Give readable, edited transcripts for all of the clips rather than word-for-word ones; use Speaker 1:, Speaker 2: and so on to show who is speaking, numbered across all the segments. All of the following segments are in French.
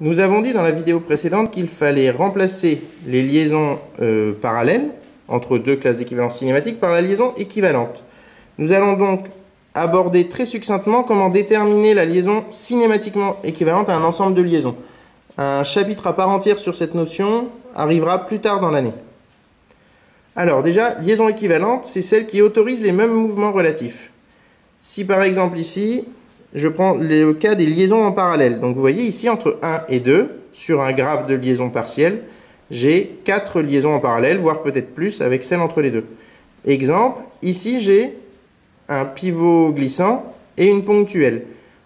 Speaker 1: Nous avons dit dans la vidéo précédente qu'il fallait remplacer les liaisons parallèles entre deux classes d'équivalence cinématique par la liaison équivalente. Nous allons donc aborder très succinctement comment déterminer la liaison cinématiquement équivalente à un ensemble de liaisons. Un chapitre à part entière sur cette notion arrivera plus tard dans l'année. Alors déjà, liaison équivalente, c'est celle qui autorise les mêmes mouvements relatifs. Si par exemple ici, je prends le cas des liaisons en parallèle. Donc vous voyez ici, entre 1 et 2, sur un graphe de liaison partielle, j'ai 4 liaisons en parallèle, voire peut-être plus, avec celle entre les deux. Exemple, ici j'ai un pivot glissant et une ponctuelle.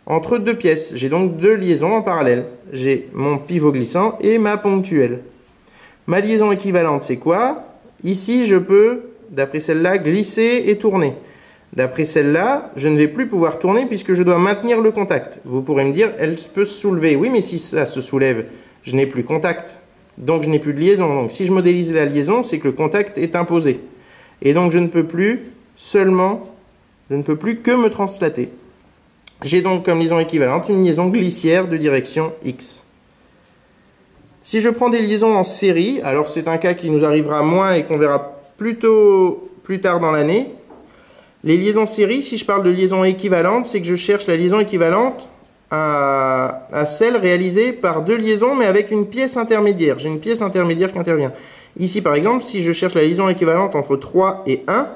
Speaker 1: Entre deux pièces, j'ai donc deux liaisons en parallèle. J'ai mon pivot glissant et ma ponctuelle. Ma liaison équivalente, c'est quoi? Ici, je peux, d'après celle-là, glisser et tourner. D'après celle-là, je ne vais plus pouvoir tourner puisque je dois maintenir le contact. Vous pourrez me dire, elle peut se soulever. Oui, mais si ça se soulève, je n'ai plus contact. Donc je n'ai plus de liaison. Donc si je modélise la liaison, c'est que le contact est imposé. Et donc je ne peux plus que me translater. J'ai donc comme liaison équivalente une liaison glissière de direction X. Si je prends des liaisons en série, alors c'est un cas qui nous arrivera moins et qu'on verra plutôt plus tard dans l'année. Les liaisons série, si je parle de liaison équivalente, c'est que je cherche la liaison équivalente à celle réalisée par deux liaisons, mais avec une pièce intermédiaire. J'ai une pièce intermédiaire qui intervient. Ici, par exemple, si je cherche la liaison équivalente entre 3 et 1,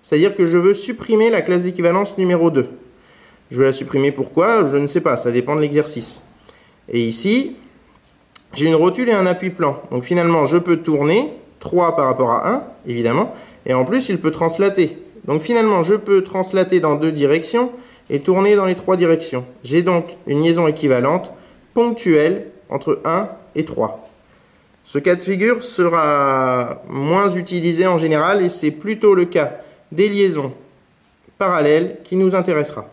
Speaker 1: c'est-à-dire que je veux supprimer la classe d'équivalence numéro 2. Je veux la supprimer pourquoi? Je ne sais pas, ça dépend de l'exercice. Et ici, j'ai une rotule et un appui-plan. Donc finalement, je peux tourner 3 par rapport à 1, évidemment, et en plus, il peut translater. Donc finalement, je peux translater dans deux directions et tourner dans les trois directions. J'ai donc une liaison équivalente ponctuelle entre 1 et 3. Ce cas de figure sera moins utilisé en général et c'est plutôt le cas des liaisons parallèles qui nous intéressera.